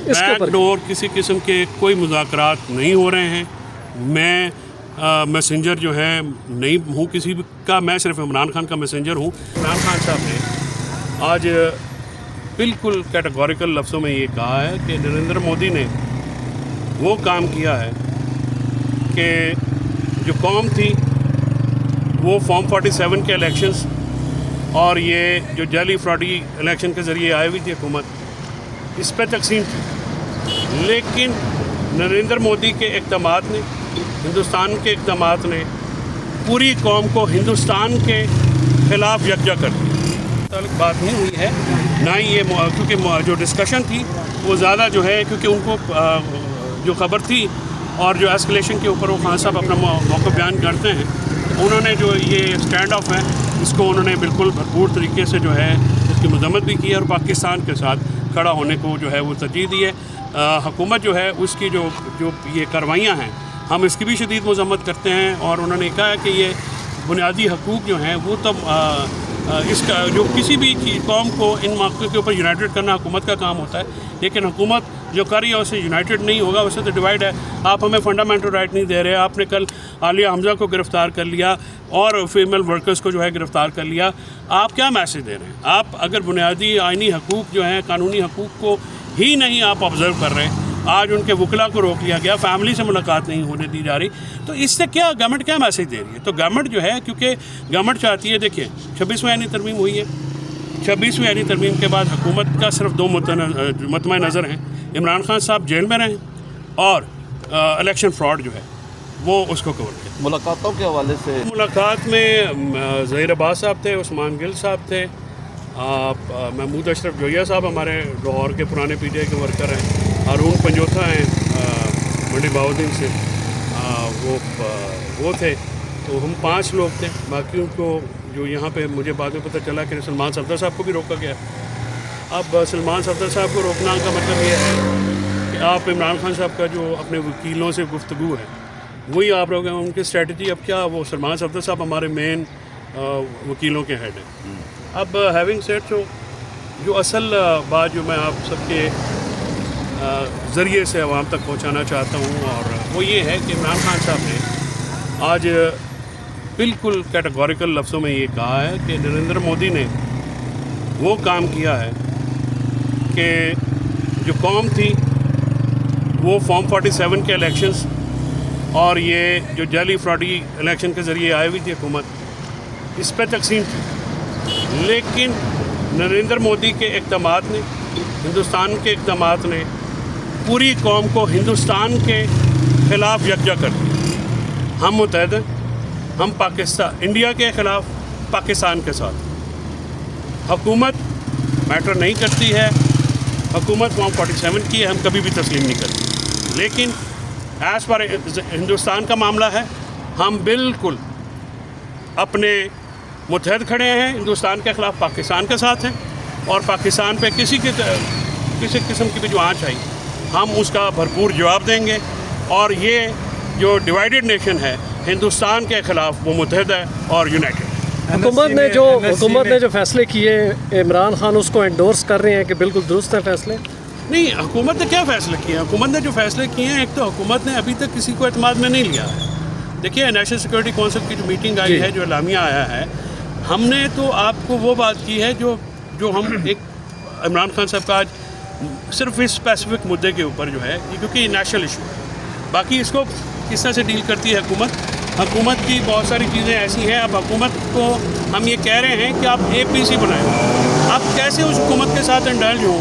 Back door किसी किस्म के कोई मुज़ाकरात नहीं हो रहे हैं। मैं मैसेंजर जो है नहीं हूँ किसी का, मैं सिर्फ इमरान खान का मैसेंजर हूँ। इमरान खान साहब ने आज बिल्कुल कैटेगोरिकल लफ्ज़ों में ये कहा है कि नरेंद्र मोदी ने वो काम किया है कि जो कौम थी वो फॉर्म 47 के इलेक्शंस और ये जो जाली फ्रॉडी इलेक्शन के ज़रिए आई हुई थी हुकूमत, इस पर तकसीम थी। लेकिन नरेंद्र मोदी के इक़दामात ने, हिंदुस्तान के इक़दामात ने पूरी कौम को हिंदुस्तान के ख़िलाफ़ यकजा कर दिया। बात नहीं हुई है ना ही ये, क्योंकि जो डिस्कशन थी वो ज़्यादा जो है, क्योंकि उनको जो ख़बर थी और जो एस्केलेशन के ऊपर वो खान साहब अपना मौक़िफ़ बयान करते हैं, उन्होंने जो ये स्टैंड ऑफ है इसको उन्होंने बिल्कुल भरपूर तरीके से जो है इसकी मज़म्मत भी की है और पाकिस्तान के साथ खड़ा होने को जो है वो तरजीह दी है। हुकूमत जो है उसकी जो ये कार्रवाइयाँ हैं हम इसकी भी शदीद मज़म्मत करते हैं और उन्होंने कहा है कि ये बुनियादी हकूक़ जो हैं वो तब इसका जो किसी भी कौम को इन मौक़ों के ऊपर यूनाइटेड करना हुकूमत का काम होता है, लेकिन हुकूमत जो कर रही है उससे यूनाइटेड नहीं होगा, उससे तो डिवाइड है। आप हमें फंडामेंटल राइट नहीं दे रहे। आपने कल आलिया हमज़ा को गिरफ़्तार कर लिया और फीमेल वर्कर्स को जो है गिरफ़्तार कर लिया। आप क्या मैसेज दे रहे हैं? आप अगर बुनियादी आइनी हकूक़ जो हैं, कानूनी हकूक़ को ही नहीं आप ऑब्ज़र्व कर रहे हैं, आज उनके वकला को रोक लिया गया, फैमिली से मुलाकात नहीं होने दी जा रही, तो इससे क्या गवर्नमेंट क्या मैसेज दे रही है? तो गवर्नमेंट जो है, क्योंकि गवर्नमेंट चाहती है, देखिए 26वीं आईनी तरमीम हुई है, 26वीं आईनी तरमीम के बाद हुकूमत का सिर्फ दो मतमा नज़र हैं, इमरान खान साहब जेल में रहें और इलेक्शन फ्रॉड जो है वो उसको कवर करें। मुलाकातों के हवाले से, मुलाकात में ज़हीर अब्बास साहब थे, उस्मान गिल साहब थे, महमूद अशरफ जोया साहब हमारे लाहौर के पुराने PTI के वर्कर हैं, हारून पंजोथा हैं मंडी बाउद्दीन से, वो थे। तो हम 5 लोग थे। बाकी उनको जो यहाँ पे मुझे बाद में पता चला कि सलमान सफदर साहब को भी रोका गया। अब सलमान सफदर साहब को रोकना का मतलब ये है कि आप इमरान खान साहब का जो अपने वकीलों से गुफ्तगू है वही आप लोग हैं, उनकी स्ट्रेटजी अब क्या, वो सलमान सफदर साहब हमारे मेन वकीलों के हेड हैं। अब हैविंग सेड सो, जो असल बात जो मैं आप सबके ज़रिए से आवाम तक पहुंचाना चाहता हूं, और वो ये है कि इमरान खान साहब ने आज बिल्कुल कैटेगोरिकल लफ्ज़ों में ये कहा है कि नरेंद्र मोदी ने वो काम किया है कि जो कौम थी वो फॉर्म 47 के इलेक्शंस और ये जो जाली फ्रॉडी इलेक्शन के ज़रिए आई हुई थी हुकूमत, इस पर तकसीम थी। लेकिन नरेंद्र मोदी के इक़दामात ने, हिंदुस्तान के इक़दामात ने पूरी कौम को हिंदुस्तान के ख़िलाफ़ यकजा कर दिया। हम मुत्तहद हैं, हम पाकिस्तान, इंडिया के ख़िलाफ़, पाकिस्तान के साथ। हुकूमत मैटर नहीं करती है, हुकूमत फॉर्म 47 की है, हम कभी भी तस्लीम नहीं करते। लेकिन एज़ पर हिंदुस्तान का मामला है, हम बिल्कुल अपने मुत्तहद खड़े हैं, हिंदुस्तान के ख़िलाफ़ पाकिस्तान के साथ हैं, और पाकिस्तान पे किसी किस्म की भी जो आँच आई हम उसका भरपूर जवाब देंगे। और ये जो डिवाइडेड नेशन है हिंदुस्तान के ख़िलाफ़ वो मुत्तहद है और यूनाइटेड। हुकूमत ने जो फ़ैसले किए, इमरान खान उसको एंडोर्स कर रहे हैं कि बिल्कुल दुरुस्त है फ़ैसले? नहीं, हुकूमत ने क्या फ़ैसले किए हैं? हुकूमत ने जो फ़ैसले किए हैं, एक तो हुकूमत ने अभी तक किसी को एतमाद में नहीं लिया है। देखिए, नेशनल सिक्योरिटी काउंसिल की जो मीटिंग आई है, जो एलामिया आया है, हमने तो आपको वो बात की है जो हम एक इमरान खान साहब का आज सिर्फ इस स्पेसिफिक मुद्दे के ऊपर जो है, क्योंकि ये नेशनल इशू है, बाकी इसको किस तरह से डील करती है हुकूमत की बहुत सारी चीज़ें ऐसी हैं। अब हुकूमत को हम ये कह रहे हैं कि आप APC बनाएं, आप कैसे उस हुकूमत के साथ इंडल्ज हो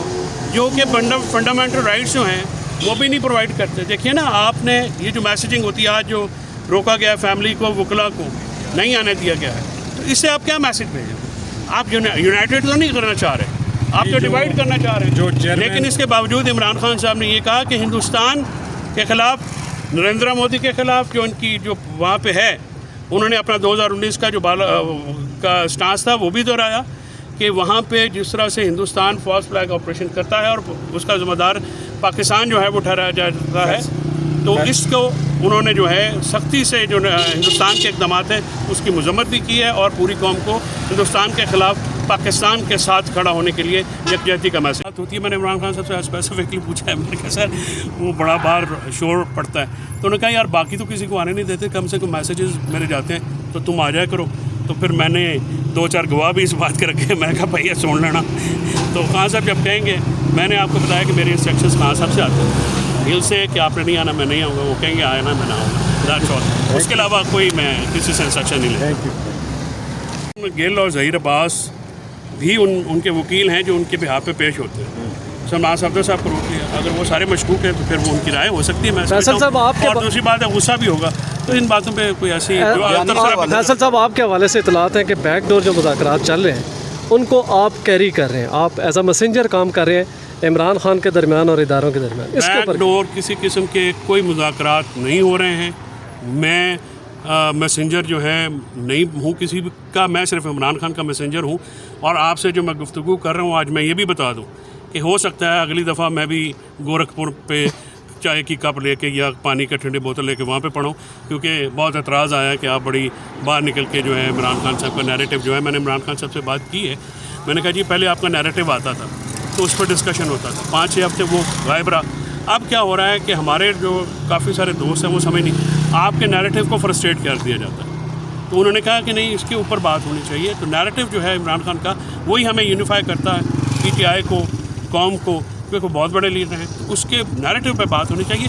जो कि फंडामेंटल राइट्स जो हैं वो भी नहीं प्रोवाइड करते। देखिए ना, आपने ये जो मैसेजिंग होती है, आज जो रोका गया फैमिली को, वकला को नहीं आने दिया गया है, तो इससे आप क्या मैसेज भेजें? आप यूनाइटेड तो नहीं करना चाह रहे, आप तो डिवाइड करना चाह रहे हैं। लेकिन इसके बावजूद इमरान खान साहब ने ये कहा कि हिंदुस्तान के ख़िलाफ़, नरेंद्र मोदी के ख़िलाफ़ जो उनकी जो वहाँ पे है, उन्होंने अपना 2019 का जो का स्टांस था वो भी दोहराया कि वहाँ पे जिस तरह से हिंदुस्तान फॉल्स फ्लैग ऑपरेशन करता है और उसका ज़िम्मेदार पाकिस्तान जो है वो ठहराया जाता है, तो इसको उन्होंने जो है सख्ती से जो हिंदुस्तान के इक़दामात हैं उसकी मज़म्मत भी की है और पूरी कौम को हिंदुस्तान के ख़िलाफ़ पाकिस्तान के साथ खड़ा होने के लिए यकजहती का मैसेज होती है। मैंने इमरान खान साहब से स्पेसिफिकली पूछा है, मैंने कहा सर वो बड़ा बार शोर पड़ता है, तो उन्होंने कहा यार बाकी तो किसी को आने नहीं देते, कम से कम मैसेजेस मेरे जाते हैं तो तुम आ जाया करो। तो फिर मैंने 2-4 गवाह भी इस बात के रखे, मैंने कहा भैया सुन लेना। तो खान साहब जब कहेंगे, मैंने आपको बताया कि मेरे इंस्ट्रक्शंस खान साहब से आते हैं, दिल से कि आपने नहीं आना मैं नहीं आऊँगा, वो कहेंगे आना मैं ना आऊँगा, दैट्स ऑल। उसके अलावा कोई मैं किसी से इंस्ट्रक्शन नहीं लेता। गिल और ज़हीर अब्बास भी उनके वकील हैं जो उनके बिहाफ पे पेश होते हैं। सलमान सफदर साहब को रोक लिया, अगर वो सारे मशकूक हैं तो फिर वो उनकी राय हो सकती है। मैं फैसल साहब आपके और दूसरी बात है गुस्सा भी होगा, तो इन बातों पे कोई ऐसी फैसल साहब आपके हवाले से इतलात हैं कि बैकडोर जो मुज़ाकरात चल रहे हैं उनको आप कैरी कर रहे हैं, आप एज अ मैसेंजर काम कर रहे हैं इमरान खान के दरमियान और इदारों के दरमियान। इसके ऊपर बैकडोर किसी किस्म के कोई मुज़ाकरात नहीं हो रहे हैं। मैं मैसेंजर जो है नहीं हूँ किसी का, मैं सिर्फ इमरान खान का मैसेंजर हूँ। और आपसे जो मैं गुफ्तगू कर रहा हूँ आज, मैं ये भी बता दूँ कि हो सकता है अगली दफ़ा मैं भी गोरखपुर पे चाय की कप लेके या पानी का ठंडी बोतल लेके वहाँ पे पढ़ूँ, क्योंकि बहुत एतराज़ आया कि आप बड़ी बाहर निकल के जो है इमरान खान साहब का नैरेटिव जो है, मैंने इमरान खान साहब से बात की है, मैंने कहा जी पहले आपका नैरेटिव आता था तो उस पर डिस्कशन होता था, 5-6 हफ्ते वो गायब रहा। अब क्या हो रहा है कि हमारे जो काफ़ी सारे दोस्त हैं वो समझ नहीं, आपके नैरेटिव को फ्रस्ट्रेट कर दिया जाता है। तो उन्होंने कहा कि नहीं इसके ऊपर बात होनी चाहिए। तो नैरेटिव जो है इमरान खान का वही हमें यूनिफाई करता है, PTI को, कौम को, क्योंकि बहुत बड़े लीडर हैं, उसके नैरेटिव पे बात होनी चाहिए।